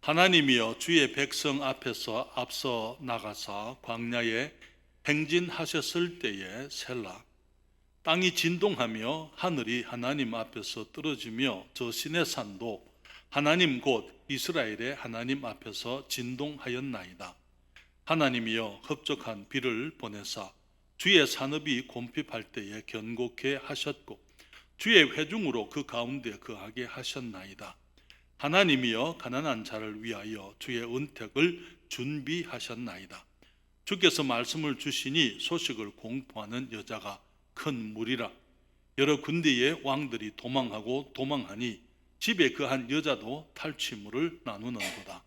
하나님이여 주의 백성 앞에서 앞서 나가사 광야에 행진하셨을 때에 셀라. 땅이 진동하며 하늘이 하나님 앞에서 떨어지며 저 시내 산도 하나님 곧 이스라엘의 하나님 앞에서 진동하였나이다. 하나님이여 흡족한 비를 보내사 주의 산업이 곰핍할 때에 견고케 하셨고 주의 회중으로 그 가운데 거하게 하셨나이다. 하나님이여 가난한 자를 위하여 주의 은택을 준비하셨나이다. 주께서 말씀을 주시니 소식을 공포하는 여자가 큰 무리라. 여러 군대의 왕들이 도망하고 도망하니 집에 거한 여자도 탈취물을 나누는도다.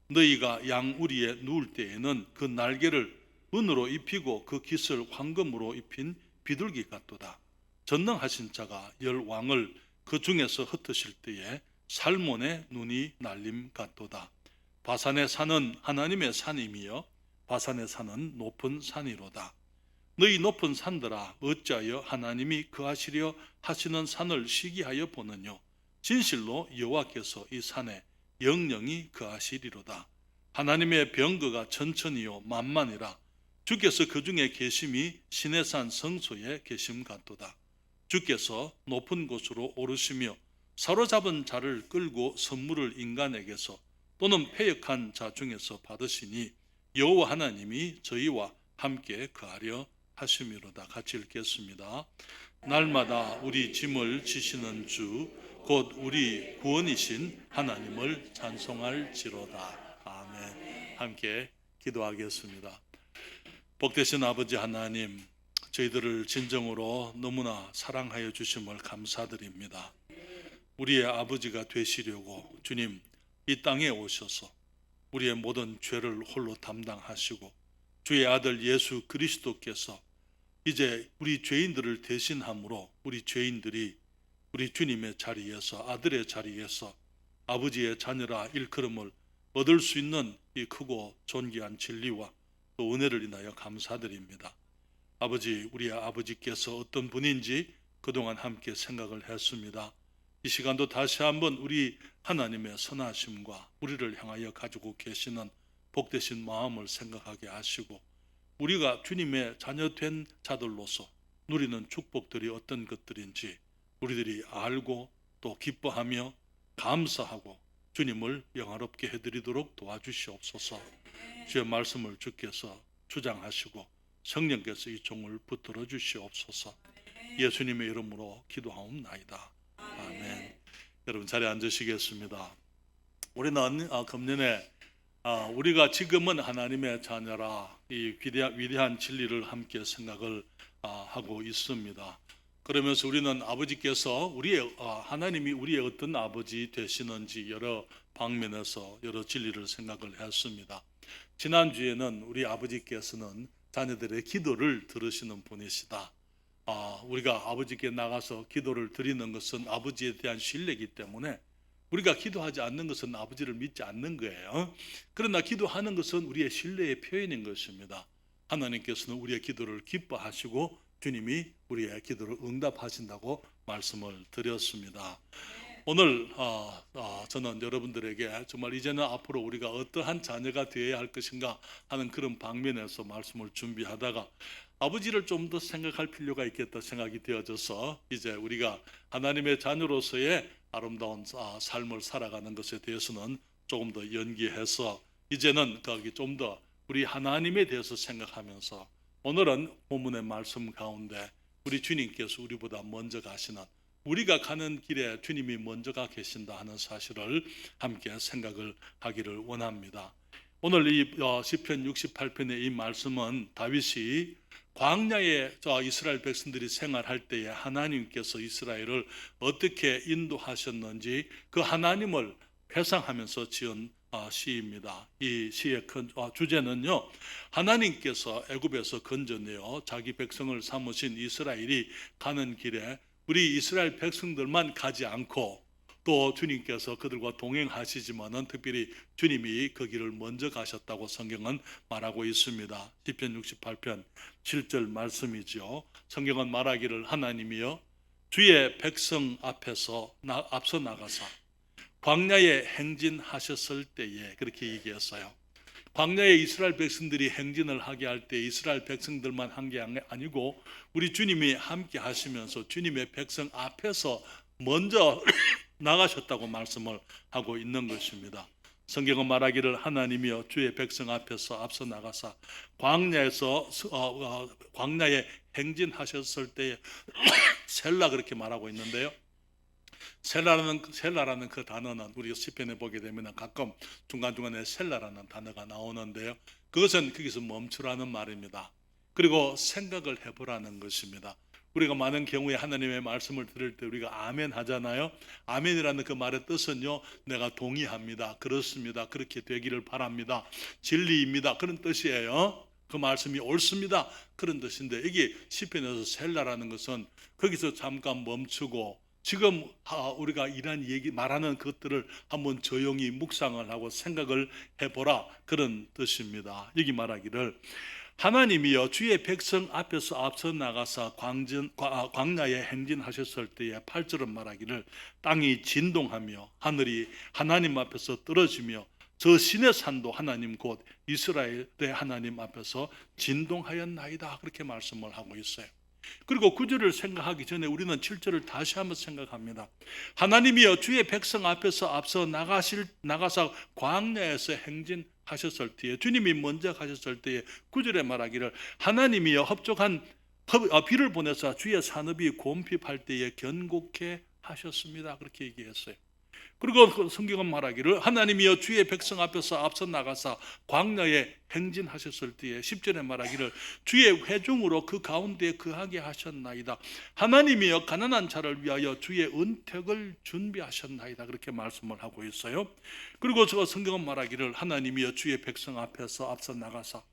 너희가 양우리에 누울 때에는 그 날개를 은으로 입히고 그 깃을 황금으로 입힌 비둘기 같도다. 전능하신 자가 열 왕을 그 중에서 흩으실 때에 살몬의 눈이 날림 같도다. 바산의 산은 하나님의 산임이여 바산의 산은 높은 산이로다. 너희 높은 산들아 어찌하여 하나님이 거하시려 하시는 산을 시기하여 보느뇨. 진실로 여호와께서 이 산에 영영이 거하시리로다. 하나님의 병거가 천천히요 만만이라. 주께서 그 중에 계심이 시내산 성소에 계심 같도다. 주께서 높은 곳으로 오르시며 사로잡은 자를 끌고 선물을 인간에게서 또는 패역한 자 중에서 받으시니 여호와 하나님이 저희와 함께 거하려 하심이로다. 같이 읽겠습니다. 날마다 우리 짐을 지시는 주 곧 우리 구원이신 하나님을 찬송할지로다. 아멘. 함께 기도하겠습니다. 복되신 아버지 하나님, 저희들을 진정으로 너무나 사랑하여 주심을 감사드립니다. 우리의 아버지가 되시려고 주님 이 땅에 오셔서 우리의 모든 죄를 홀로 담당하시고 주의 아들 예수 그리스도께서 이제 우리 죄인들을 대신함으로 우리 죄인들이 우리 주님의 자리에서 아들의 자리에서 아버지의 자녀라 일컬음을 얻을 수 있는 이 크고 존귀한 진리와 또 은혜를 인하여 감사드립니다. 아버지, 우리의 아버지께서 어떤 분인지 그동안 함께 생각을 했습니다. 이 시간도 다시 한번 우리 하나님의 선하심과 우리를 향하여 가지고 계시는 복되신 마음을 생각하게 하시고 우리가 주님의 자녀된 자들로서 누리는 축복들이 어떤 것들인지 우리들이 알고 또 기뻐하며 감사하고 주님을 영화롭게 해드리도록 도와주시옵소서. 주의 말씀을 주께서 주장하시고 성령께서 이 종을 붙들어 주시옵소서. 예수님의 이름으로 기도하옵나이다. 아멘. 여러분 자리에 앉으시겠습니다. 우리는 금년에 우리가 지금은 하나님의 자녀라 이 위대한 진리를 함께 생각을 하고 있습니다. 그러면서 우리는 아버지께서 하나님이 우리의 어떤 아버지 되시는지 여러 방면에서 여러 진리를 생각을 했습니다. 지난주에는 우리 아버지께서는 자녀들의 기도를 들으시는 분이시다. 우리가 아버지께 나가서 기도를 드리는 것은 아버지에 대한 신뢰이기 때문에 우리가 기도하지 않는 것은 아버지를 믿지 않는 거예요. 그러나 기도하는 것은 우리의 신뢰의 표현인 것입니다. 하나님께서는 우리의 기도를 기뻐하시고 주님이 우리의 기도를 응답하신다고 말씀을 드렸습니다. 오늘 저는 여러분들에게 정말 이제는 앞으로 우리가 어떠한 자녀가 되어야 할 것인가 하는 그런 방면에서 말씀을 준비하다가 아버지를 좀 더 생각할 필요가 있겠다 생각이 되어져서 이제 우리가 하나님의 자녀로서의 아름다운 삶을 살아가는 것에 대해서는 조금 더 연기해서 이제는 거기 좀 더 우리 하나님에 대해서 생각하면서 오늘은 본문의 말씀 가운데 우리 주님께서 우리보다 먼저 가시는 우리가 가는 길에 주님이 먼저 가 계신다 하는 사실을 함께 생각을 하기를 원합니다. 오늘 이 시편 68편의 이 말씀은 다윗이 광야에 이스라엘 백성들이 생활할 때에 하나님께서 이스라엘을 어떻게 인도하셨는지 그 하나님을 회상하면서 지은 시입니다. 이 시의 큰 주제는요, 하나님께서 애굽에서 건져내어 자기 백성을 삼으신 이스라엘이 가는 길에 우리 이스라엘 백성들만 가지 않고 또 주님께서 그들과 동행하시지만은 특별히 주님이 그 길을 먼저 가셨다고 성경은 말하고 있습니다. 시편 68편 7절 말씀이죠. 성경은 말하기를 하나님이여 주의 백성 앞에서 앞서 나가사 광야에 행진하셨을 때에 그렇게 얘기했어요. 광야에 이스라엘 백성들이 행진을 하게 할 때 이스라엘 백성들만 한 게 아니고 우리 주님이 함께 하시면서 주님의 백성 앞에서 먼저 나가셨다고 말씀을 하고 있는 것입니다. 성경은 말하기를 하나님이여 주의 백성 앞에서 앞서 나가사 광야에 행진하셨을 때에 셀라 그렇게 말하고 있는데요. 셀라라는 그 단어는 우리가 시편에 보게 되면 가끔 중간중간에 셀라라는 단어가 나오는데요. 그것은 거기서 멈추라는 말입니다. 그리고 생각을 해보라는 것입니다. 우리가 많은 경우에 하나님의 말씀을 들을 때 우리가 아멘 하잖아요. 아멘이라는 그 말의 뜻은요, 내가 동의합니다. 그렇습니다. 그렇게 되기를 바랍니다. 진리입니다. 그런 뜻이에요. 그 말씀이 옳습니다. 그런 뜻인데 이게 시편에서 셀라라는 것은 거기서 잠깐 멈추고 지금 우리가 이런 말하는 것들을 한번 조용히 묵상을 하고 생각을 해보라 그런 뜻입니다. 여기 말하기를 하나님이여 주의 백성 앞에서 앞서 나가사 광야에 행진하셨을 때에 8절은 말하기를 땅이 진동하며 하늘이 하나님 앞에서 떨어지며 저 신의 산도 하나님 곧 이스라엘의 하나님 앞에서 진동하였나이다 그렇게 말씀을 하고 있어요. 그리고 9절을 생각하기 전에 우리는 7절을 다시 한번 생각합니다. 하나님이여 주의 백성 앞에서 앞서 나가서 광야에서 행진하셨을 때에 주님이 먼저 가셨을 때에 9절에 말하기를 하나님이여 흡족한 비를 보내사 주의 산업이 곰핍할 때에 견고케 하셨습니다. 그렇게 얘기했어요. 그리고 성경은 말하기를 하나님이여 주의 백성 앞에서 앞서 나가사 광야에 행진하셨을 때에 10절에 말하기를 주의 회중으로 그 가운데 거하게 하셨나이다. 하나님이여 가난한 자를 위하여 주의 은택을 준비하셨나이다. 그렇게 말씀을 하고 있어요. 그리고 저 성경은 말하기를 하나님이여 주의 백성 앞에서 앞서 나가사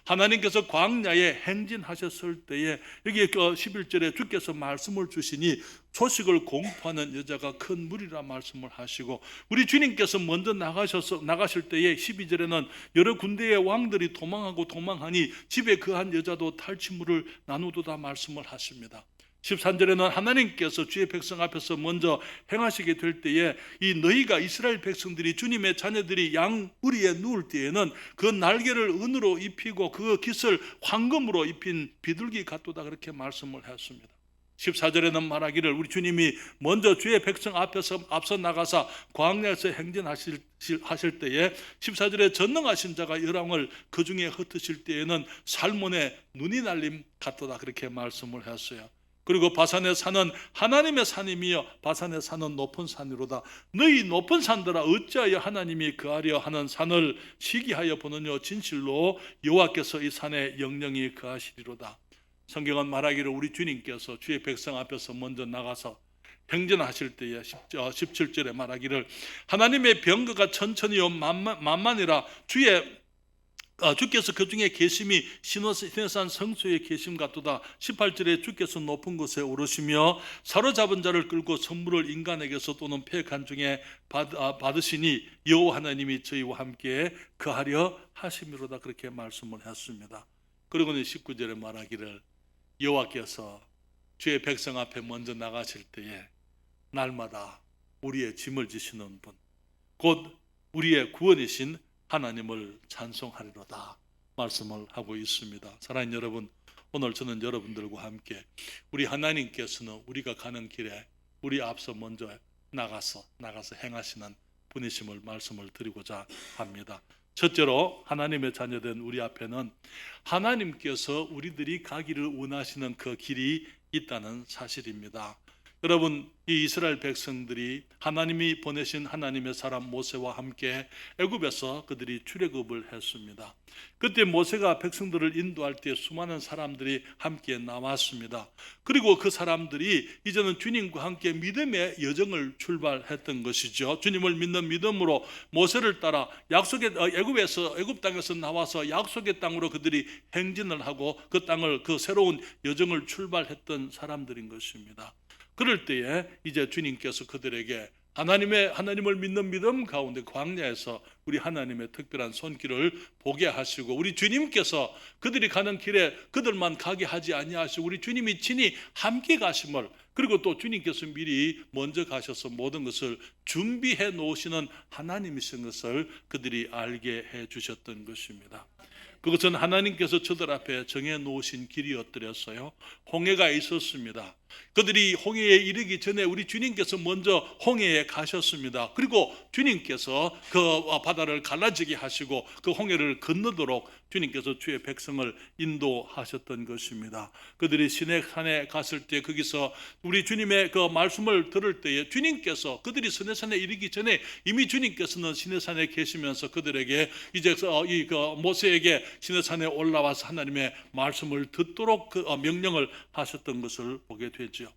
하나님께서 광야에 행진하셨을 때에 여기 11절에 주께서 말씀을 주시니 소식을 공포하는 여자가 큰 무리라 말씀을 하시고 우리 주님께서 먼저 나가실 때에 12절에는 여러 군대의 왕들이 도망하니 집에 거한 여자도 탈취물을 나누도다 말씀을 하십니다. 13절에는 하나님께서 주의 백성 앞에서 먼저 행하시게 될 때에 이 너희가 이스라엘 백성들이 주님의 자녀들이 양 우리에 누울 때에는 그 날개를 은으로 입히고 그 깃을 황금으로 입힌 비둘기 같도다 그렇게 말씀을 했습니다. 14절에는 말하기를 우리 주님이 먼저 주의 백성 앞에서 앞서 나가사 광야에서 행진하실 때에 14절에 전능하신 자가 열왕을 그 중에 흩으실 때에는 살몬의 눈이 날림 같도다 그렇게 말씀을 했어요. 그리고 바산의 산은 하나님의 산이며 바산의 산은 높은 산이로다. 너희 높은 산들아 어찌하여 하나님이 거하려 하는 산을 시기하여 보느냐. 진실로 여호와께서 이 산에 영영히 거하시리로다. 성경은 말하기를 우리 주님께서 주의 백성 앞에서 먼저 나가서 행진하실 때에 17절에 말하기를 하나님의 병거가 천천히요 만만이라 주께서 그 중에 계심이 시내산 성소에 계심 같도다. 18절에 주께서 높은 곳에 오르시며 사로잡은 자를 끌고 선물을 인간에게서 또는 패간 중에 받으시니 여호와 하나님이 저희와 함께 거하려 하심이로다 그렇게 말씀을 했습니다. 그리고는 19절에 말하기를 여호와께서 주의 백성 앞에 먼저 나가실 때에 날마다 우리의 짐을 지시는 분 곧 우리의 구원이신 하나님을 찬송하리로다 말씀을 하고 있습니다. 사랑하는 여러분, 오늘 저는 여러분들과 함께 우리 하나님께서는 우리가 가는 길에 우리 앞서 먼저 나가서 행하시는 분이심을 말씀을 드리고자 합니다. 첫째로 하나님의 자녀된 우리 앞에는 하나님께서 우리들이 가기를 원하시는 그 길이 있다는 사실입니다. 여러분, 이 이스라엘 백성들이 하나님이 보내신 하나님의 사람 모세와 함께 애굽에서 그들이 출애굽을 했습니다. 그때 모세가 백성들을 인도할 때 수많은 사람들이 함께 나왔습니다. 그리고 그 사람들이 이제는 주님과 함께 믿음의 여정을 출발했던 것이죠. 주님을 믿는 믿음으로 모세를 따라 애굽 땅에서 나와서 약속의 땅으로 그들이 행진을 하고 그 땅을 그 새로운 여정을 출발했던 사람들인 것입니다. 그럴 때에 이제 주님께서 그들에게 하나님을 믿는 믿음 가운데 광야에서 우리 하나님의 특별한 손길을 보게 하시고, 우리 주님께서 그들이 가는 길에 그들만 가게 하지 아니하시고 우리 주님이 친히 함께 가심을, 그리고 또 주님께서 미리 먼저 가셔서 모든 것을 준비해 놓으시는 하나님이신 것을 그들이 알게 해 주셨던 것입니다. 그것은 하나님께서 저들 앞에 정해 놓으신 길이었더랬어요. 홍해가 있었습니다. 그들이 홍해에 이르기 전에 우리 주님께서 먼저 홍해에 가셨습니다. 그리고 주님께서 그 바다를 갈라지게 하시고 그 홍해를 건너도록 주님께서 주의 백성을 인도하셨던 것입니다. 그들이 시내산에 갔을 때 거기서 우리 주님의 그 말씀을 들을 때에 주님께서 그들이 시내산에 이르기 전에 이미 주님께서는 시내산에 계시면서 그들에게 이제 이 모세에게 시내산에 올라와서 하나님의 말씀을 듣도록 그 명령을 하셨던 것을 보게 되죠.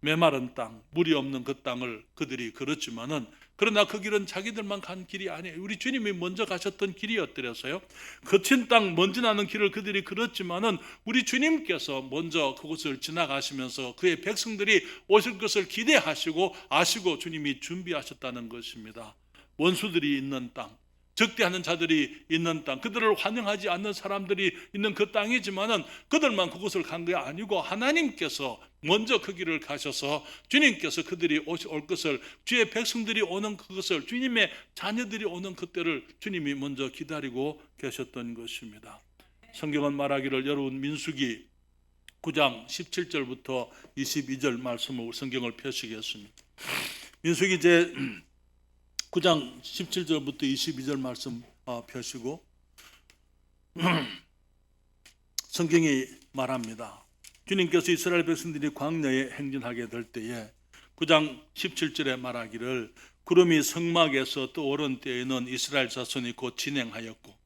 메마른 땅, 물이 없는 그 땅을 그들이 걸었지만은, 그러나 그 길은 자기들만 간 길이 아니에요. 우리 주님이 먼저 가셨던 길이었더라서요. 거친 땅, 먼지 나는 길을 그들이 걸었지만은 우리 주님께서 먼저 그곳을 지나가시면서 그의 백성들이 오실 것을 기대하시고 아시고 주님이 준비하셨다는 것입니다. 원수들이 있는 땅, 적대하는 자들이 있는 땅, 그들을 환영하지 않는 사람들이 있는 그 땅이지만은 그들만 그곳을 간 게 아니고 하나님께서 먼저 그 길을 가셔서 주님께서 그들이 올 것을, 주의 백성들이 오는 그것을, 주님의 자녀들이 오는 그때를 주님이 먼저 기다리고 계셨던 것입니다. 성경은 말하기를, 여러분 민수기 9장 17절부터 22절 말씀을 성경을 펴시겠습니다. 민수기 제 9장 17절부터 22절 말씀 펴시고 성경이 말합니다. 주님께서 이스라엘 백성들이 광야에 행진하게 될 때에 9장 17절에 말하기를, 구름이 성막에서 떠오른 때에는 이스라엘 자손이 곧 진행하였고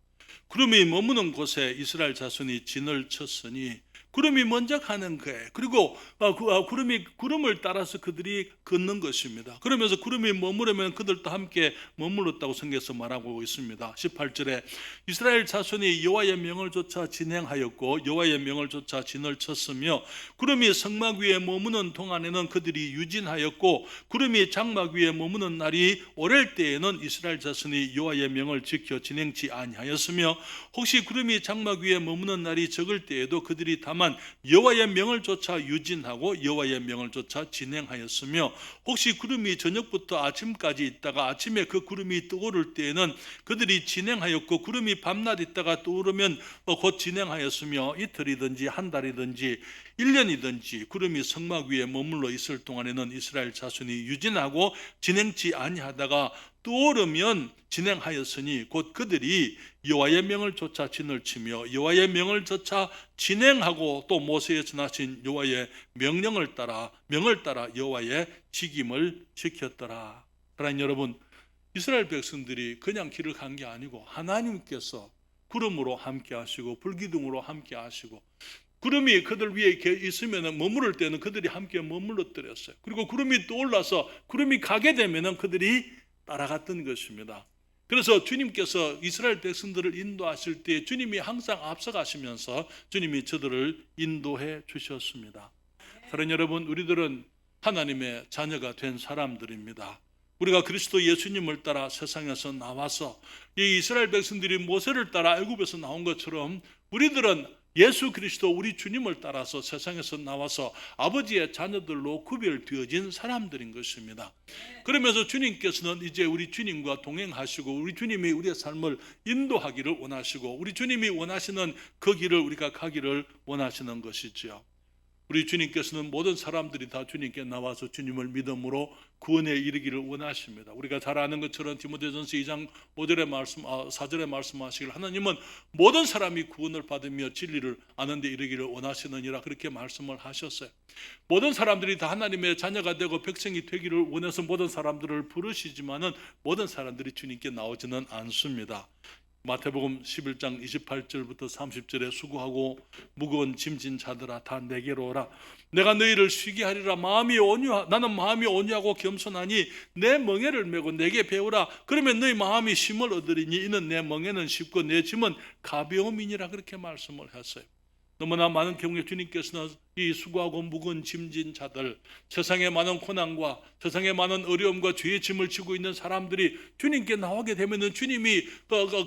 구름이 머무는 곳에 이스라엘 자손이 진을 쳤으니, 구름이 먼저 가는 거예요. 그리고 구름을 따라서 그들이 걷는 것입니다. 그러면서 구름이 머무르면 그들도 함께 머물렀다고 성경에서 말하고 있습니다. 18절에 이스라엘 자손이 여호와의 명을 쫓아 진행하였고 여호와의 명을 쫓아 진을 쳤으며, 구름이 성막 위에 머무는 동안에는 그들이 유진하였고 구름이 장막 위에 머무는 날이 오랠 때에는 이스라엘 자손이 여호와의 명을 지켜 진행치 아니하였으며, 혹시 구름이 장막 위에 머무는 날이 적을 때에도 그들이 다만 여호와의 명을 쫓아 유진하고 여호와의 명을 쫓아 진행하였으며, 혹시 구름이 저녁부터 아침까지 있다가 아침에 그 구름이 떠오를 때에는 그들이 진행하였고, 구름이 밤낮 있다가 떠오르면 곧 진행하였으며, 이틀이든지 한 달이든지 1년이든지 구름이 성막 위에 머물러 있을 동안에는 이스라엘 자손이 유진하고 진행치 아니하다가 떠오르면 진행하였으니, 곧 그들이 여호와의 명을 쫓아 진을 치며 여호와의 명을 쫓아 진행하고 또 모세에 전하신 여호와의 명령을 따라 여호와의 직임을 지켰더라. 사랑하는 여러분, 이스라엘 백성들이 그냥 길을 간 게 아니고 하나님께서 구름으로 함께 하시고 불기둥으로 함께 하시고, 구름이 그들 위에 있으면 머무를 때는 그들이 함께 머물렀더랬어요. 그리고 구름이 떠올라서 구름이 가게 되면 그들이 따라갔던 것입니다. 그래서 주님께서 이스라엘 백성들을 인도하실 때 주님이 항상 앞서가시면서 주님이 저들을 인도해 주셨습니다. 사랑하는 여러분, 우리들은 하나님의 자녀가 된 사람들입니다. 우리가 그리스도 예수님을 따라 세상에서 나와서 이 이스라엘 백성들이 모세를 따라 애굽에서 나온 것처럼 우리들은 예수 그리스도 우리 주님을 따라서 세상에서 나와서 아버지의 자녀들로 구별되어진 사람들인 것입니다. 그러면서 주님께서는 이제 우리 주님과 동행하시고 우리 주님이 우리의 삶을 인도하기를 원하시고 우리 주님이 원하시는 그 길을 우리가 가기를 원하시는 것이지요. 우리 주님께서는 모든 사람들이 다 주님께 나와서 주님을 믿음으로 구원에 이르기를 원하십니다. 우리가 잘 아는 것처럼 디모데전서 2장 4절에 말씀하시길, 하나님은 모든 사람이 구원을 받으며 진리를 아는 데 이르기를 원하시느니라, 그렇게 말씀을 하셨어요. 모든 사람들이 다 하나님의 자녀가 되고 백성이 되기를 원해서 모든 사람들을 부르시지만은 모든 사람들이 주님께 나오지는 않습니다. 마태복음 11장 28절부터 30절에 수고하고 무거운 짐진 자들아 다 내게로 오라, 내가 너희를 쉬게 하리라. 나는 마음이 온유하고 겸손하니 내 멍에를 메고 내게 배우라. 그러면 너희 마음이 쉼을 얻으리니 이는 내 멍에는 쉽고 내 짐은 가벼움이니라, 그렇게 말씀을 했어요. 너무나 많은 경우에 주님께서는 이 수고하고 무거운 짐진 자들, 세상의 많은 고난과 세상의 많은 어려움과 죄의 짐을 지고 있는 사람들이 주님께 나오게 되면은 주님이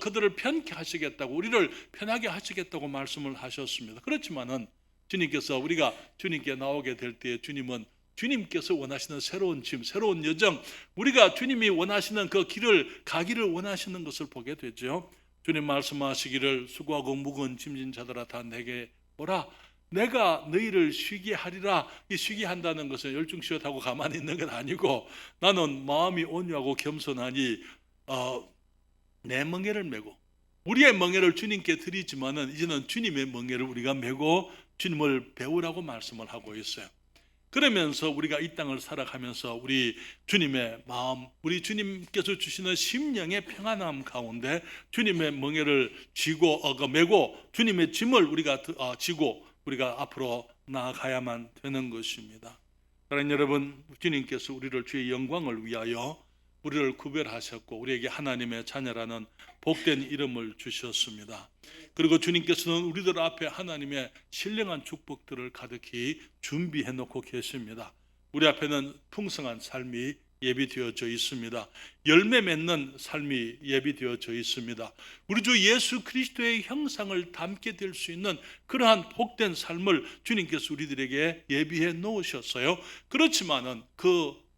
그들을 편케 하시겠다고, 우리를 편하게 하시겠다고 말씀을 하셨습니다. 그렇지만은 주님께서 우리가 주님께 나오게 될 때에 주님은 주님께서 원하시는 새로운 짐, 새로운 여정, 우리가 주님이 원하시는 그 길을 가기를 원하시는 것을 보게 되죠. 주님 말씀하시기를 수고하고 무거운 짐진 자들아 다 내게 오라, 내가 너희를 쉬게 하리라. 이 쉬게 한다는 것은 열중쉬었다고 가만히 있는 건 아니고, 나는 마음이 온유하고 겸손하니 내 멍에를 메고, 우리의 멍에를 주님께 드리지만은 이제는 주님의 멍에를 우리가 메고 주님을 배우라고 말씀을 하고 있어요. 그러면서 우리가 이 땅을 살아가면서 우리 주님의 마음, 우리 주님께서 주시는 심령의 평안함 가운데 주님의 멍에를 쥐고 메고 주님의 짐을 우리가 지고 우리가 앞으로 나아가야만 되는 것입니다. 사랑하는 여러분, 주님께서 우리를 주의 영광을 위하여 우리를 구별하셨고 우리에게 하나님의 자녀라는 복된 이름을 주셨습니다. 그리고 주님께서는 우리들 앞에 하나님의 신령한 축복들을 가득히 준비해 놓고 계십니다. 우리 앞에는 풍성한 삶이 예비되어져 있습니다. 열매 맺는 삶이 예비되어져 있습니다. 우리 주 예수 그리스도의 형상을 담게 될 수 있는 그러한 복된 삶을 주님께서 우리들에게 예비해 놓으셨어요. 그렇지만은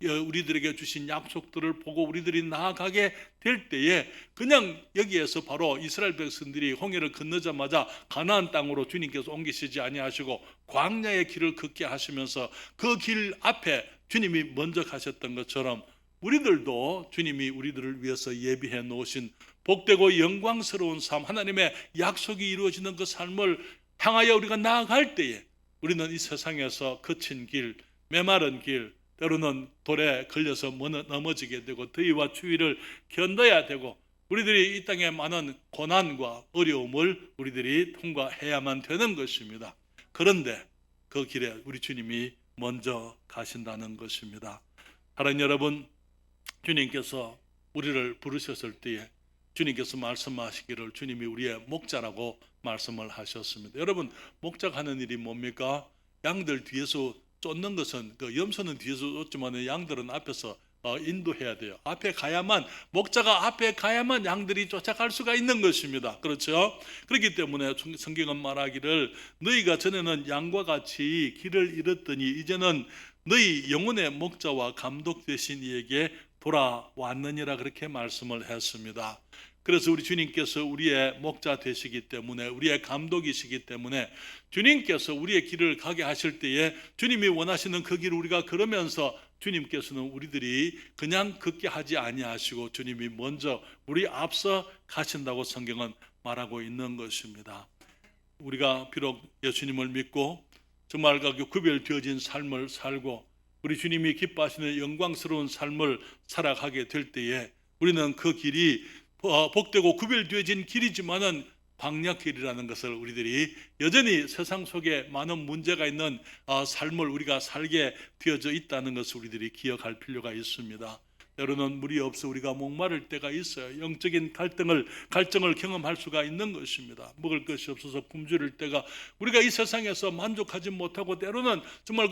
우리들에게 주신 약속들을 보고 우리들이 나아가게 될 때에 그냥 여기에서 바로 이스라엘 백성들이 홍해를 건너자마자 가나안 땅으로 주님께서 옮기시지 아니하시고 광야의 길을 걷게 하시면서 그 길 앞에 주님이 먼저 가셨던 것처럼 우리들도 주님이 우리들을 위해서 예비해 놓으신 복되고 영광스러운 삶, 하나님의 약속이 이루어지는 그 삶을 향하여 우리가 나아갈 때에 우리는 이 세상에서 거친 길, 메마른 길, 때로는 돌에 걸려서 넘어지게 되고 더위와 추위를 견뎌야 되고 우리들이 이 땅에 많은 고난과 어려움을 우리들이 통과해야만 되는 것입니다. 그런데 그 길에 우리 주님이 먼저 가신다는 것입니다. 사랑하는 여러분, 주님께서 우리를 부르셨을 때에 주님께서 말씀하시기를 주님이 우리의 목자라고 말씀을 하셨습니다. 여러분, 목자가 하는 일이 뭡니까? 양들 뒤에서 쫓는 것은 염소는 뒤에서 쫓지만 양들은 앞에서 인도해야 돼요. 앞에 가야만, 목자가 앞에 가야만 양들이 쫓아갈 수가 있는 것입니다. 그렇죠? 그렇기 때문에 성경은 말하기를 너희가 전에는 양과 같이 길을 잃었더니 이제는 너희 영혼의 목자와 감독 되신 이에게 돌아왔느니라, 그렇게 말씀을 했습니다. 그래서 우리 주님께서 우리의 목자 되시기 때문에, 우리의 감독이시기 때문에 주님께서 우리의 길을 가게 하실 때에 주님이 원하시는 그 길을 우리가 걸으면서 주님께서는 우리들이 그냥 걷게 하지 아니하시고 주님이 먼저 우리 앞서 가신다고 성경은 말하고 있는 것입니다. 우리가 비록 예수님을 믿고 정말 그 구별되어진 삶을 살고 우리 주님이 기뻐하시는 영광스러운 삶을 살아가게 될 때에 우리는 그 길이 복되고 구별되어진 길이지만은 광야길이라는 것을 우리들이 여전히 세상 속에 많은 문제가 있는 삶을 우리가 살게 되어져 있다는 것을 우리들이 기억할 필요가 있습니다. 때로는 물이 없어 우리가 목마를 때가 있어요. 영적인 갈정을 경험할 수가 있는 것입니다. 먹을 것이 없어서 굶주릴 때가, 우리가 이 세상에서 만족하지 못하고 때로는 정말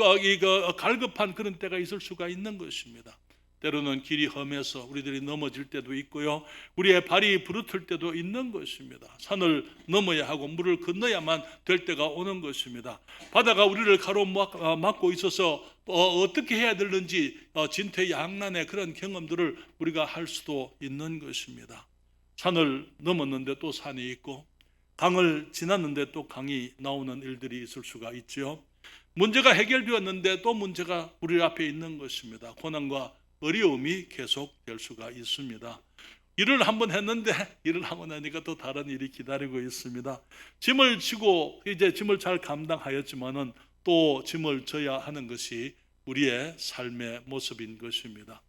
갈급한 그런 때가 있을 수가 있는 것입니다. 때로는 길이 험해서 우리들이 넘어질 때도 있고요, 우리의 발이 부르틀 때도 있는 것입니다. 산을 넘어야 하고 물을 건너야만 될 때가 오는 것입니다. 바다가 우리를 가로막고 있어서 어떻게 해야 되는지 진퇴양난의 그런 경험들을 우리가 할 수도 있는 것입니다. 산을 넘었는데 또 산이 있고 강을 지났는데 또 강이 나오는 일들이 있을 수가 있죠. 문제가 해결되었는데 또 문제가 우리 앞에 있는 것입니다. 고난과 어려움이 계속될 수가 있습니다. 일을 한번 했는데 일을 하고 나니까 또 다른 일이 기다리고 있습니다. 짐을 지고 이제 짐을 잘 감당하였지만은 또 짐을 져야 하는 것이 우리의 삶의 모습인 것입니다.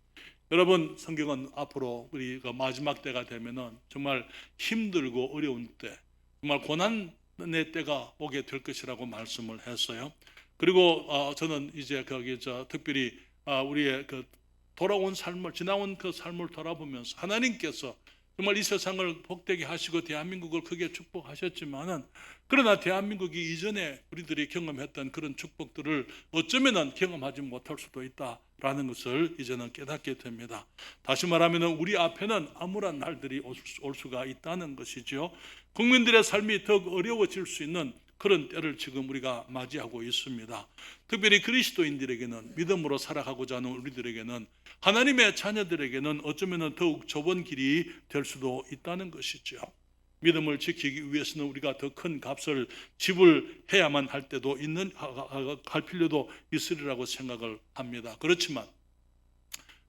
여러분, 성경은 앞으로 우리가 마지막 때가 되면은 정말 힘들고 어려운 때, 정말 고난의 때가 오게 될 것이라고 말씀을 했어요. 그리고 저는 이제 특별히 우리의 지나온 그 삶을 돌아보면서 하나님께서 정말 이 세상을 복되게 하시고 대한민국을 크게 축복하셨지만은, 그러나 대한민국이 이전에 우리들이 경험했던 그런 축복들을 어쩌면은 경험하지 못할 수도 있다라는 것을 이제는 깨닫게 됩니다. 다시 말하면 우리 앞에는 암울한 날들이 올 수가 있다는 것이죠. 국민들의 삶이 더욱 어려워질 수 있는 그런 때를 지금 우리가 맞이하고 있습니다. 특별히 그리스도인들에게는, 믿음으로 살아가고자 하는 우리들에게는, 하나님의 자녀들에게는 어쩌면 더욱 좁은 길이 될 수도 있다는 것이죠. 믿음을 지키기 위해서는 우리가 더 큰 값을 지불해야만 할 때도 할 필요도 있으리라고 생각을 합니다. 그렇지만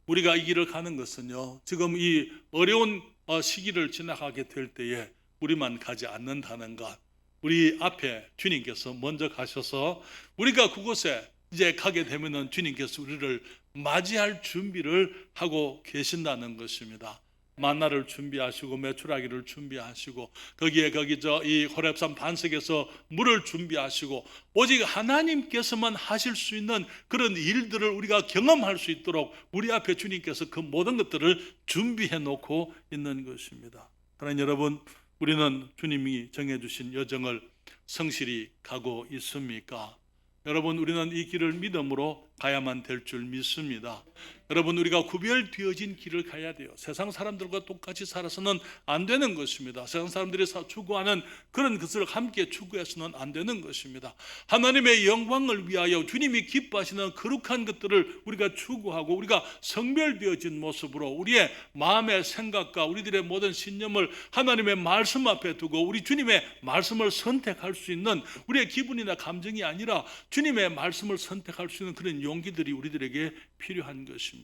우리가 이 길을 가는 것은요, 지금 이 어려운 시기를 지나가게 될 때에 우리만 가지 않는다는 것, 우리 앞에 주님께서 먼저 가셔서 우리가 그곳에 이제 가게 되면은 주님께서 우리를 맞이할 준비를 하고 계신다는 것입니다. 만나를 준비하시고 메추라기를 준비하시고 거기 이 호렙산 반석에서 물을 준비하시고, 오직 하나님께서만 하실 수 있는 그런 일들을 우리가 경험할 수 있도록 우리 앞에 주님께서 그 모든 것들을 준비해 놓고 있는 것입니다. 사랑하는 여러분, 우리는 주님이 정해주신 여정을 성실히 가고 있습니까? 여러분, 우리는 이 길을 믿음으로 가야만 될 줄 믿습니다. 여러분, 우리가 구별되어진 길을 가야 돼요. 세상 사람들과 똑같이 살아서는 안 되는 것입니다. 세상 사람들이 추구하는 그런 것을 함께 추구해서는 안 되는 것입니다. 하나님의 영광을 위하여 주님이 기뻐하시는 거룩한 것들을 우리가 추구하고, 우리가 성별되어진 모습으로 우리의 마음의 생각과 우리들의 모든 신념을 하나님의 말씀 앞에 두고 우리 주님의 말씀을 선택할 수 있는, 우리의 기분이나 감정이 아니라 주님의 말씀을 선택할 수 있는 그런 용기들이 우리들에게 필요한 것입니다.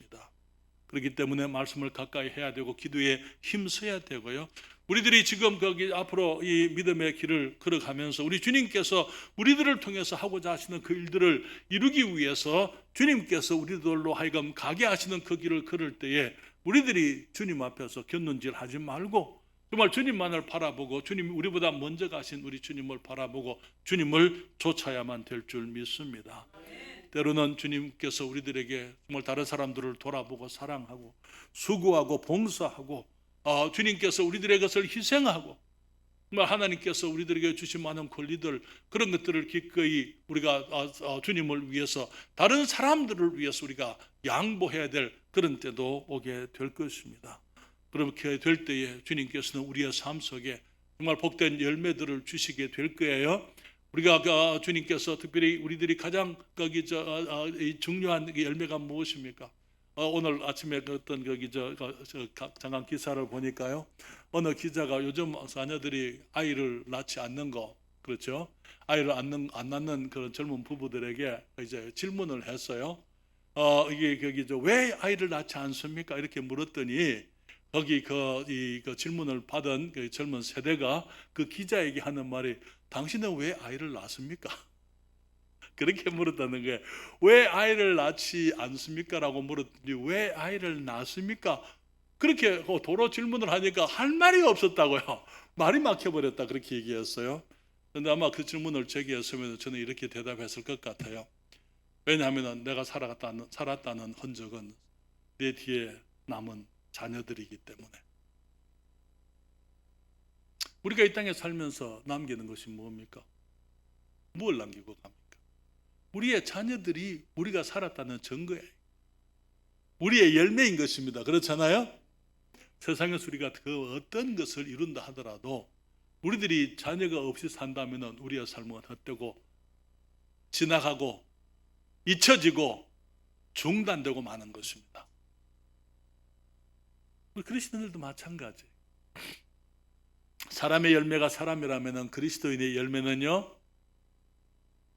그렇기 때문에 말씀을 가까이 해야 되고 기도에 힘써야 되고요. 우리들이 지금 거기 앞으로 이 믿음의 길을 걸어가면서 우리 주님께서 우리들을 통해서 하고자 하시는 그 일들을 이루기 위해서 주님께서 우리들로 하여금 가게 하시는 그 길을 걸을 때에 우리들이 주님 앞에서 곁눈질 하지 말고 정말 주님만을 바라보고, 주님, 우리보다 먼저 가신 우리 주님을 바라보고 주님을 쫓아야만 될 줄 믿습니다. 때로는 주님께서 우리들에게 정말 다른 사람들을 돌아보고 사랑하고 수고하고 봉사하고, 주님께서 우리들의 것을 희생하고, 정말 하나님께서 우리들에게 주신 많은 권리들, 그런 것들을 기꺼이 우리가 주님을 위해서, 다른 사람들을 위해서 우리가 양보해야 될 그런 때도 오게 될 것입니다. 그렇게 될 때에 주님께서는 우리의 삶 속에 정말 복된 열매들을 주시게 될 거예요. 우리가 주님께서 특별히 우리들이 가장 중요한 열매가 무엇입니까? 오늘 아침에 어떤 잠깐 기사를 보니까요, 어느 기자가 요즘 자녀들이 아이를 낳지 않는 거, 그렇죠? 아이를 안 낳는 그런 젊은 부부들에게 이제 질문을 했어요. 이게 왜 아이를 낳지 않습니까? 이렇게 물었더니 거기 그 질문을 받은 그 젊은 세대가 그 기자에게 하는 말이, 당신은 왜 아이를 낳습니까? 그렇게 물었다는 거예요. 왜 아이를 낳지 않습니까? 라고 물었더니 왜 아이를 낳습니까? 그렇게 도로 질문을 하니까 할 말이 없었다고요. 말이 막혀버렸다, 그렇게 얘기했어요. 그런데 아마 그 질문을 제기했으면 저는 이렇게 대답했을 것 같아요. 왜냐하면 내가 살았다는 흔적은 내 뒤에 남은 자녀들이기 때문에. 우리가 이 땅에 살면서 남기는 것이 뭡니까? 무엇을 남기고 갑니까? 우리의 자녀들이 우리가 살았다는 증거예요. 우리의 열매인 것입니다. 그렇잖아요? 세상에서 우리가 그 어떤 것을 이룬다 하더라도 우리들이 자녀가 없이 산다면 우리의 삶은 헛되고 지나가고 잊혀지고 중단되고 마는 것입니다. 우리 그리스도인들도 마찬가지. 사람의 열매가 사람이라면 그리스도인의 열매는요,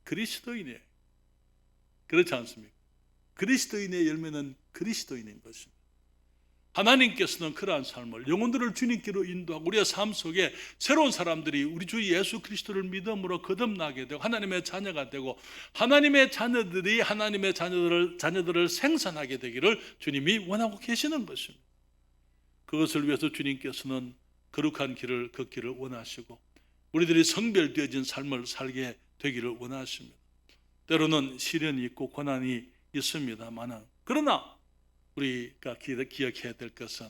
그리스도인이에요. 그렇지 않습니까? 그리스도인의 열매는 그리스도인인 것입니다. 하나님께서는 그러한 삶을, 영혼들을 주님께로 인도하고 우리의 삶 속에 새로운 사람들이 우리 주 예수 그리스도를 믿음으로 거듭나게 되고 하나님의 자녀가 되고, 하나님의 자녀들이 하나님의 자녀들을 생산하게 되기를 주님이 원하고 계시는 것입니다. 그것을 위해서 주님께서는 거룩한 길을 걷기를 원하시고 우리들이 성별되어진 삶을 살게 되기를 원하십니다. 때로는 시련이 있고 고난이 있습니다만, 그러나 우리가 기억해야 될 것은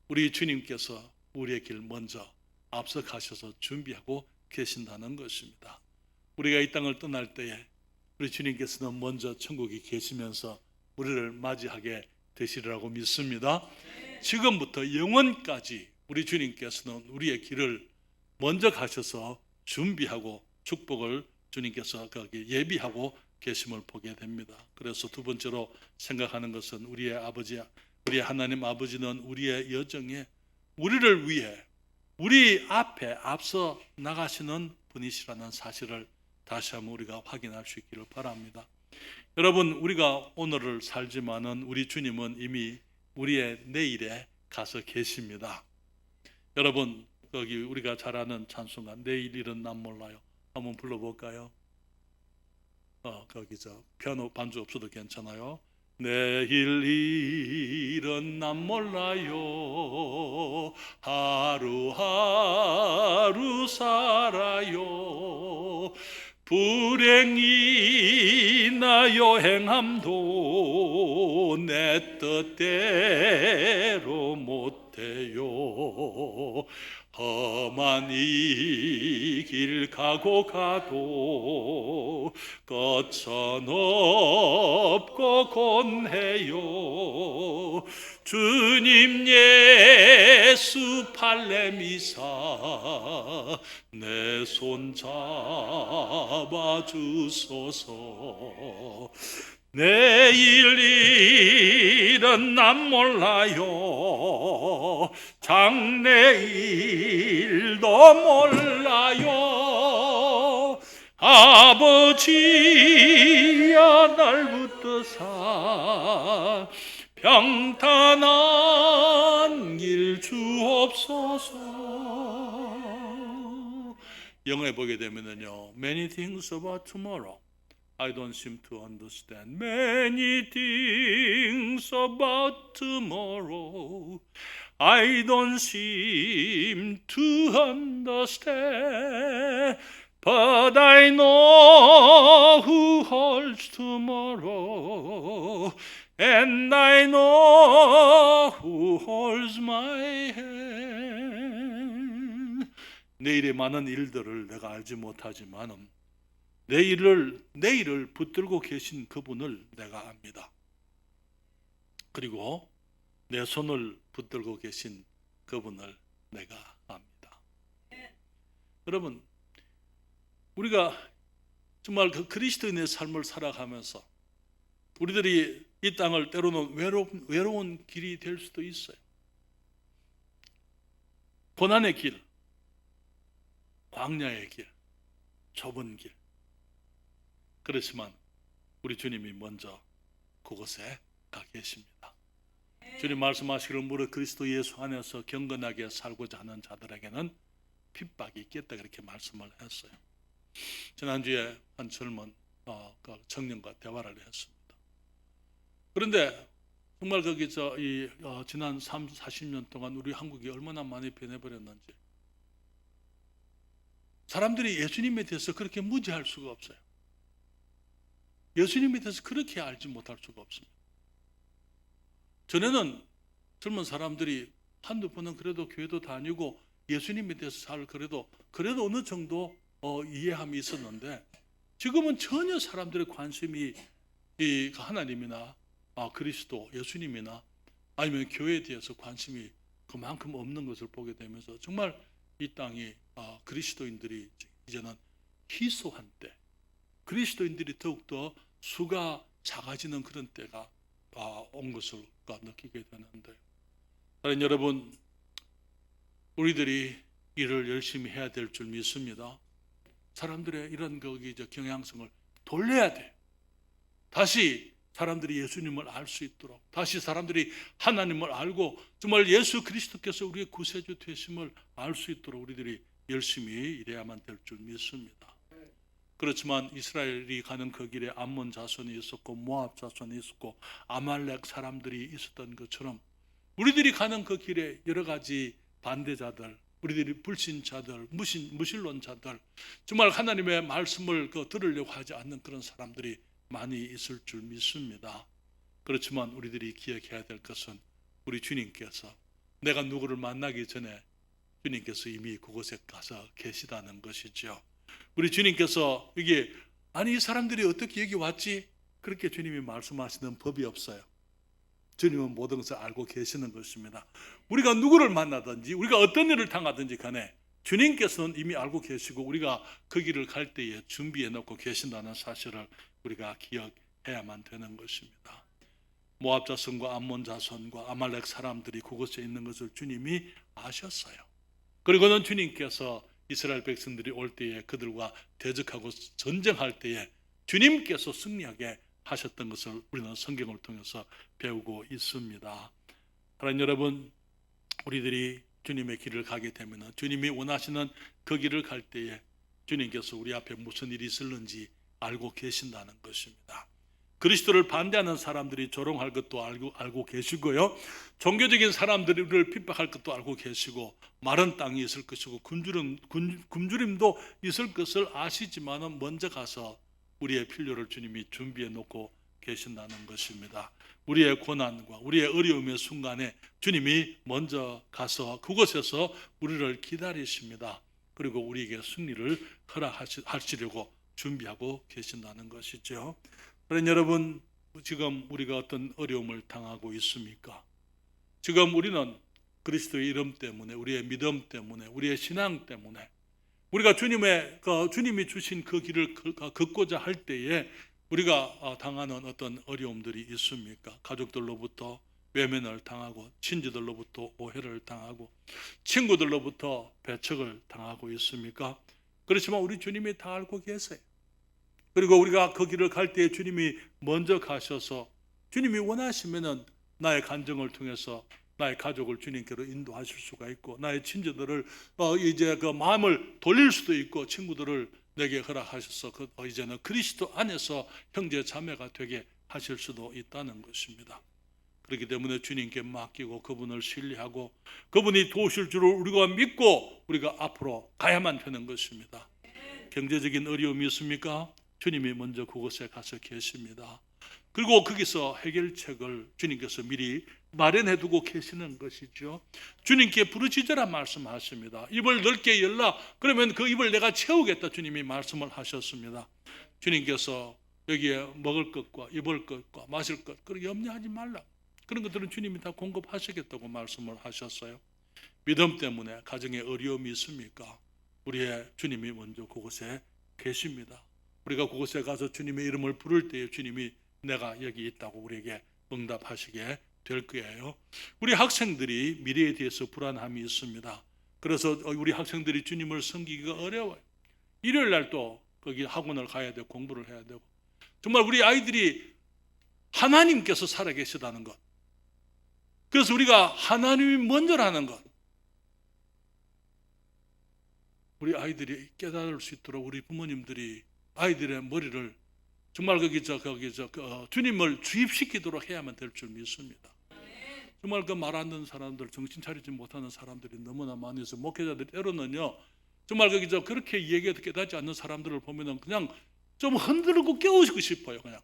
우리 주님께서 우리의 길 먼저 앞서 가셔서 준비하고 계신다는 것입니다. 우리가 이 땅을 떠날 때에 우리 주님께서는 먼저 천국에 계시면서 우리를 맞이하게 되시리라고 믿습니다. 지금부터 영원까지 우리 주님께서는 우리의 길을 먼저 가셔서 준비하고 축복을 주님께서 거기 예비하고 계심을 보게 됩니다. 그래서 두 번째로 생각하는 것은 우리의 아버지, 우리 하나님 아버지는 우리의 여정에 우리를 위해 우리 앞에 앞서 나가시는 분이시라는 사실을 다시 한번 우리가 확인할 수 있기를 바랍니다. 여러분, 우리가 오늘을 살지만은 우리 주님은 이미 우리의 내일에 가서 계십니다. 여러분, 거기 우리가 잘 아는 찬송가 내일 일은 난 몰라요. 한번 불러볼까요? 거기 피아노 반주 없어도 괜찮아요. 내일 일은 난 몰라요. 하루하루 살아요. 불행이나 여행함도 내 뜻대로 못해요. 험한 이 길 가도 거천 없고 곤해요. 주님 예수 팔레미사 내 손 잡아주소서. 내일 일은 난 몰라요. 장래일도 몰라요. 아버지야 날 붙드사 평탄한 길 주옵소서. 영어에 보게 되면요, Many things about tomorrow I don't seem to understand. Many things about tomorrow I don't seem to understand. But I know who holds tomorrow, and I know who holds my hand. 내일의 많은 일들을 내가 알지 못하지만은 내일을 붙들고 계신 그분을 내가 압니다. 그리고 내 손을 붙들고 계신 그분을 내가 압니다. 여러분, 우리가 정말 그 그리스도인의 삶을 살아가면서 우리들이 이 땅을 때로는 외로운 길이 될 수도 있어요. 고난의 길, 광야의 길, 좁은 길. 그렇지만 우리 주님이 먼저 그곳에 가 계십니다. 주님 말씀하시기를 무릇 그리스도 예수 안에서 경건하게 살고자 하는 자들에게는 핍박이 있겠다, 그렇게 말씀을 했어요. 지난주에 한 젊은 청년과 대화를 했습니다. 그런데 정말 거기 지난 30-40년 동안 우리 한국이 얼마나 많이 변해버렸는지, 사람들이 예수님에 대해서 그렇게 무지할 수가 없어요. 예수님에 대해서 그렇게 알지 못할 수가 없습니다. 전에는 젊은 사람들이 한두 번은 그래도 교회도 다니고 예수님에 대해서 그래도 어느 정도 이해함이 있었는데, 지금은 전혀 사람들의 관심이 이 하나님이나 그리스도 예수님이나 아니면 교회에 대해서 관심이 그만큼 없는 것을 보게 되면서 정말 이 땅이 그리스도인들이 이제는 희소한 때, 그리스도인들이 더욱더 수가 작아지는 그런 때가 온 것을 느끼게 되는데, 여러분, 우리들이 일을 열심히 해야 될 줄 믿습니다. 사람들의 이런 경향성을 돌려야 돼. 다시 사람들이 예수님을 알 수 있도록, 다시 사람들이 하나님을 알고 정말 예수 그리스도께서 우리의 구세주 되심을 알 수 있도록 우리들이 열심히 일해야만 될 줄 믿습니다. 그렇지만 이스라엘이 가는 그 길에 암몬 자손이 있었고 모압 자손이 있었고 아말렉 사람들이 있었던 것처럼 우리들이 가는 그 길에 여러 가지 반대자들, 우리들이 불신자들, 무신론자들, 정말 하나님의 말씀을 들으려고 하지 않는 그런 사람들이 많이 있을 줄 믿습니다. 그렇지만 우리들이 기억해야 될 것은 우리 주님께서 내가 누구를 만나기 전에 주님께서 이미 그곳에 가서 계시다는 것이죠. 우리 주님께서 이게 아니 이 사람들이 어떻게 여기 왔지? 그렇게 주님이 말씀하시는 법이 없어요. 주님은 모든 것을 알고 계시는 것입니다. 우리가 누구를 만나든지 우리가 어떤 일을 당하든지 간에 주님께서는 이미 알고 계시고 우리가 그 길을 갈 때에 준비해 놓고 계신다는 사실을 우리가 기억해야만 되는 것입니다. 모압 자손과 암몬 자손과 아말렉 사람들이 그곳에 있는 것을 주님이 아셨어요. 그리고는 주님께서 이스라엘 백성들이 올 때에 그들과 대적하고 전쟁할 때에 주님께서 승리하게 하셨던 것을 우리는 성경을 통해서 배우고 있습니다. 하나님 여러분, 우리들이 주님의 길을 가게 되면 주님이 원하시는 그 길을 갈 때에 주님께서 우리 앞에 무슨 일이 있을는지 알고 계신다는 것입니다. 그리스도를 반대하는 사람들이 조롱할 것도 알고 계시고요. 종교적인 사람들을 핍박할 것도 알고 계시고 마른 땅이 있을 것이고 굶주림도 있을 것을 아시지만 먼저 가서 우리의 필요를 주님이 준비해 놓고 계신다는 것입니다. 우리의 고난과 우리의 어려움의 순간에 주님이 먼저 가서 그곳에서 우리를 기다리십니다. 그리고 우리에게 승리를 허락하시려고 준비하고 계신다는 것이죠. 그러나 여러분, 지금 우리가 어떤 어려움을 당하고 있습니까? 지금 우리는 그리스도의 이름 때문에, 우리의 믿음 때문에, 우리의 신앙 때문에 우리가 주님이 주신 그 길을 걷고자 할 때에 우리가 당하는 어떤 어려움들이 있습니까? 가족들로부터 외면을 당하고, 친지들로부터 오해를 당하고, 친구들로부터 배척을 당하고 있습니까? 그렇지만 우리 주님이 다 알고 계세요. 그리고 우리가 그 길을 갈 때에 주님이 먼저 가셔서 주님이 원하시면은 나의 간증을 통해서 나의 가족을 주님께로 인도하실 수가 있고, 나의 친지들을 이제 그 마음을 돌릴 수도 있고, 친구들을 내게 허락하셔서 이제는 그리스도 안에서 형제 자매가 되게 하실 수도 있다는 것입니다. 그렇기 때문에 주님께 맡기고 그분을 신뢰하고 그분이 도우실 줄을 우리가 믿고 우리가 앞으로 가야만 되는 것입니다. 경제적인 어려움이 있습니까? 주님이 먼저 그곳에 가서 계십니다. 그리고 거기서 해결책을 주님께서 미리 마련해 두고 계시는 것이죠. 주님께 부르짖으라 말씀하십니다. 입을 넓게 열라. 그러면 그 입을 내가 채우겠다. 주님이 말씀을 하셨습니다. 주님께서 여기에 먹을 것과 입을 것과 마실 것, 그렇게 염려하지 말라. 그런 것들은 주님이 다 공급하시겠다고 말씀을 하셨어요. 믿음 때문에 가정에 어려움이 있습니까? 우리의 주님이 먼저 그곳에 계십니다. 우리가 그곳에 가서 주님의 이름을 부를 때에 주님이 내가 여기 있다고 우리에게 응답하시게 될 거예요. 우리 학생들이 미래에 대해서 불안함이 있습니다. 그래서 우리 학생들이 주님을 섬기기가 어려워요. 일요일 날 또 거기 학원을 가야 되고 공부를 해야 되고, 정말 우리 아이들이 하나님께서 살아계시다는 것, 그래서 우리가 하나님이 먼저라는 것, 우리 아이들이 깨달을 수 있도록 우리 부모님들이 아이들의 머리를 정말 주님을 주입시키도록 해야만 될 줄 믿습니다. 정말 그 말 안 듣는 사람들, 정신 차리지 못하는 사람들이 너무나 많이 있어요. 목회자들이 때로는요, 정말 그렇게 얘기해도 깨닫지 않는 사람들을 보면은 그냥 좀 흔들고 깨우시고 싶어요. 그냥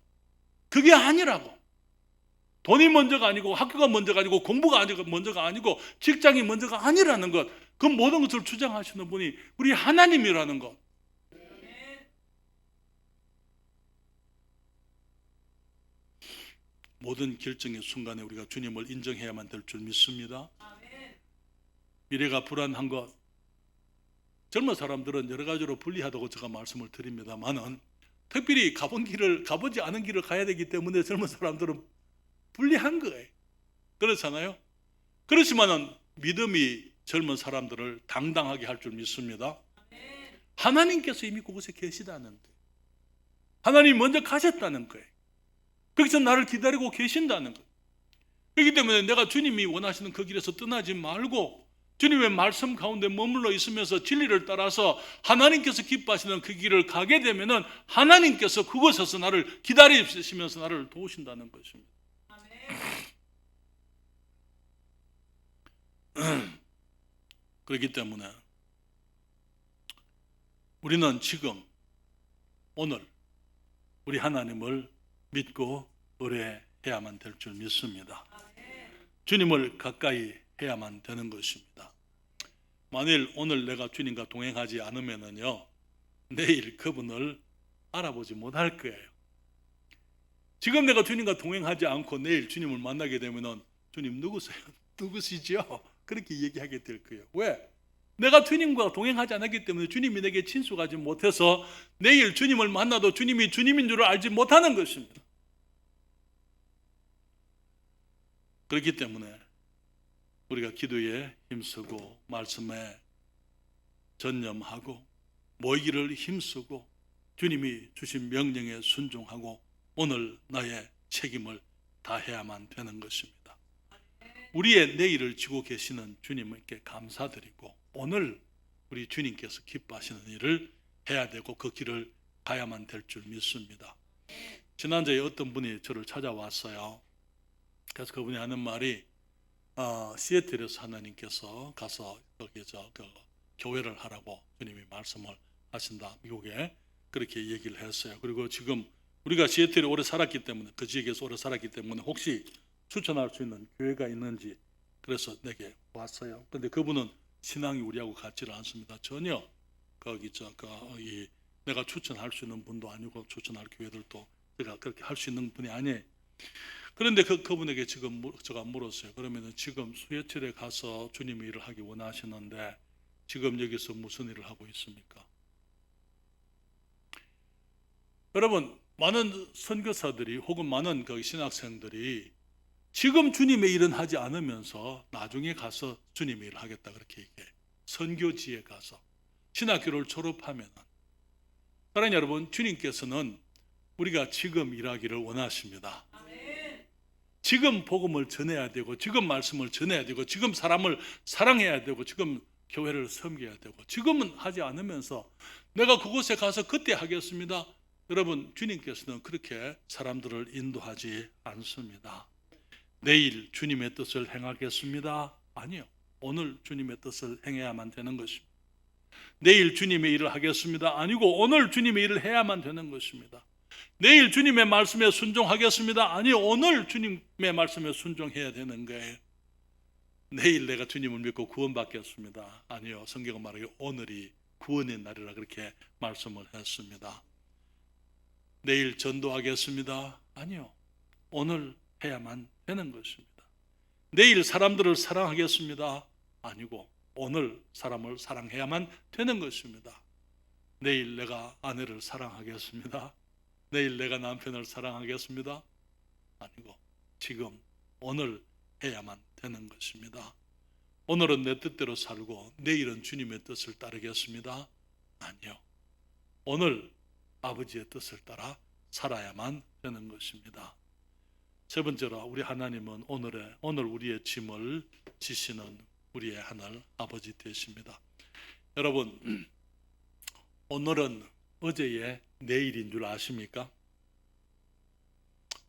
그게 아니라고. 돈이 먼저가 아니고, 학교가 먼저가 아니고, 공부가 먼저가 아니고, 직장이 먼저가 아니라는 것, 그 모든 것을 주장하시는 분이 우리 하나님이라는 것. 모든 결정의 순간에 우리가 주님을 인정해야만 될 줄 믿습니다. 미래가 불안한 것, 젊은 사람들은 여러 가지로 불리하다고 제가 말씀을 드립니다만은, 특별히 가보지 않은 길을 가야 되기 때문에 젊은 사람들은 불리한 거예요. 그렇잖아요. 그렇지만은 믿음이 젊은 사람들을 당당하게 할 줄 믿습니다. 하나님께서 이미 그곳에 계시다는 거예요. 하나님이 먼저 가셨다는 거예요. 거기서 나를 기다리고 계신다는 거예요. 그렇기 때문에 내가 주님이 원하시는 그 길에서 떠나지 말고 주님의 말씀 가운데 머물러 있으면서 진리를 따라서 하나님께서 기뻐하시는 그 길을 가게 되면은 하나님께서 그곳에서 나를 기다리시면서 나를 도우신다는 것입니다. 그렇기 때문에 우리는 지금 오늘 우리 하나님을 믿고 의뢰해야만 될 줄 믿습니다. 주님을 가까이 해야만 되는 것입니다. 만일 오늘 내가 주님과 동행하지 않으면요, 내일 그분을 알아보지 못할 거예요. 지금 내가 주님과 동행하지 않고 내일 주님을 만나게 되면은 주님 누구세요? 누구시죠? 그렇게 얘기하게 될 거예요. 왜? 내가 주님과 동행하지 않았기 때문에 주님이 내게 친숙하지 못해서 내일 주님을 만나도 주님이 주님인 줄 알지 못하는 것입니다. 그렇기 때문에 우리가 기도에 힘쓰고 말씀에 전념하고 모이기를 힘쓰고 주님이 주신 명령에 순종하고 오늘 나의 책임을 다해야만 되는 것입니다. 우리의 내일을 지고 계시는 주님께 감사드리고 오늘 우리 주님께서 기뻐하시는 일을 해야 되고 그 길을 가야만 될 줄 믿습니다. 지난주에 어떤 분이 저를 찾아왔어요. 그래서 그분이 하는 말이 시애틀에서 하나님께서 가서 거기 교회를 하라고 주님이 말씀을 하신다. 미국에 그렇게 얘기를 했어요. 그리고 지금 우리가 시애틀에 오래 살았기 때문에 그 지역에서 오래 살았기 때문에 혹시 추천할 수 있는 교회가 있는지 그래서 내게 왔어요. 근데 그분은 신앙이 우리하고 같지를 않습니다. 전혀 내가 추천할 수 있는 분도 아니고 추천할 교회들도 제가 그렇게 할 수 있는 분이 아니에요. 그런데 그분에게 지금 제가 물었어요. 그러면 지금 시애틀에 가서 주님의 일을 하기 원하시는데 지금 여기서 무슨 일을 하고 있습니까? 여러분, 많은 선교사들이 혹은 많은 신학생들이 지금 주님의 일은 하지 않으면서 나중에 가서 주님의 일을 하겠다 그렇게 얘기해요. 선교지에 가서 신학교를 졸업하면 사랑하는 여러분, 주님께서는 우리가 지금 일하기를 원하십니다. 지금 복음을 전해야 되고 지금 말씀을 전해야 되고 지금 사람을 사랑해야 되고 지금 교회를 섬겨야 되고 지금은 하지 않으면서 내가 그곳에 가서 그때 하겠습니다. 여러분, 주님께서는 그렇게 사람들을 인도하지 않습니다. 내일 주님의 뜻을 행하겠습니다. 아니요. 오늘 주님의 뜻을 행해야만 되는 것입니다. 내일 주님의 일을 하겠습니다. 아니고 오늘 주님의 일을 해야만 되는 것입니다. 내일 주님의 말씀에 순종하겠습니다. 아니요. 오늘 주님의 말씀에 순종해야 되는 거예요. 내일 내가 주님을 믿고 구원받겠습니다. 아니요. 성경은 말하기를 오늘이 구원의 날이라 그렇게 말씀을 했습니다. 내일 전도하겠습니다. 아니요. 오늘 해야만 되는 것입니다. 내일 사람들을 사랑하겠습니다. 아니고 오늘 사람을 사랑해야만 되는 것입니다. 내일 내가 아내를 사랑하겠습니다. 내일 내가 남편을 사랑하겠습니다. 아니고 지금 오늘 해야만 되는 것입니다. 오늘은 내 뜻대로 살고 내일은 주님의 뜻을 따르겠습니다. 아니요. 오늘 아버지의 뜻을 따라 살아야만 되는 것입니다. 세 번째로 우리 하나님은 오늘 우리의 짐을 지시는 우리의 하늘 아버지 되십니다. 여러분, 오늘은 어제의 내일인 줄 아십니까?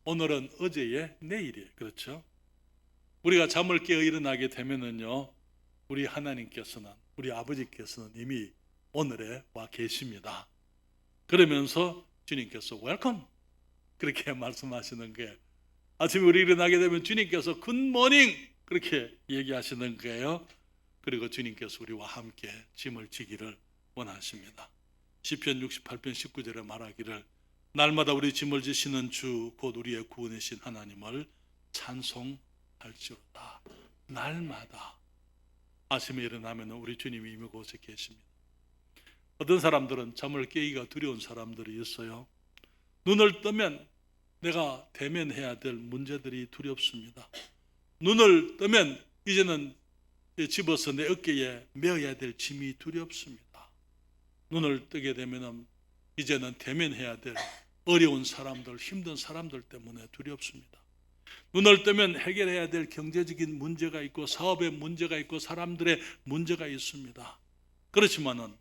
오늘은 어제의 내일이에요. 그렇죠? 우리가 잠을 깨어 일어나게 되면은요, 우리 하나님께서는, 우리 아버지께서는 이미 오늘에 와 계십니다. 그러면서 주님께서 웰컴 그렇게 말씀하시는 거예요. 아침에 우리 일어나게 되면 주님께서 굿모닝 그렇게 얘기하시는 거예요. 그리고 주님께서 우리와 함께 짐을 지기를 원하십니다. 시편 68편 19절에 말하기를 날마다 우리 짐을 지시는 주 곧 우리의 구원이신 하나님을 찬송할지어다. 날마다 아침에 일어나면 우리 주님이 이미 곳에 계십니다. 어떤 사람들은 잠을 깨기가 두려운 사람들이 있어요. 눈을 뜨면 내가 대면해야 될 문제들이 두렵습니다. 눈을 뜨면 이제는 집어서 내 어깨에 메어야 될 짐이 두렵습니다. 눈을 뜨게 되면 이제는 대면해야 될 어려운 사람들, 힘든 사람들 때문에 두렵습니다. 눈을 뜨면 해결해야 될 경제적인 문제가 있고 사업의 문제가 있고 사람들의 문제가 있습니다. 그렇지만은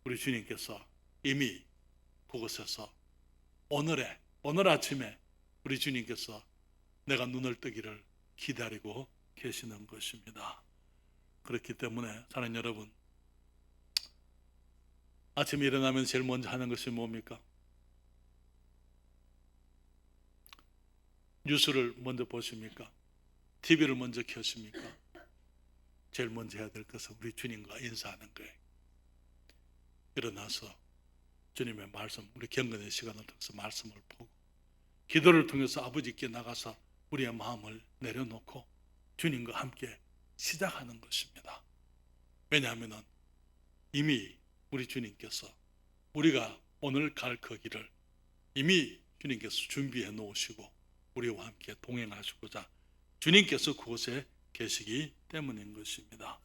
우리 주님께서 이미 그곳에서 오늘 아침에 우리 주님께서 내가 눈을 뜨기를 기다리고 계시는 것입니다. 그렇기 때문에 사랑하는 여러분, 아침에 일어나면 제일 먼저 하는 것이 뭡니까? 뉴스를 먼저 보십니까? TV를 먼저 켜십니까? 제일 먼저 해야 될 것은 우리 주님과 인사하는 거예요. 일어나서 주님의 말씀, 우리 경건의 시간을 통해서 말씀을 보고 기도를 통해서 아버지께 나가서 우리의 마음을 내려놓고 주님과 함께 시작하는 것입니다. 왜냐하면 이미 우리 주님께서 우리가 오늘 갈 그 길을 이미 주님께서 준비해 놓으시고 우리와 함께 동행하시고자 주님께서 그곳에 계시기 때문인 것입니다.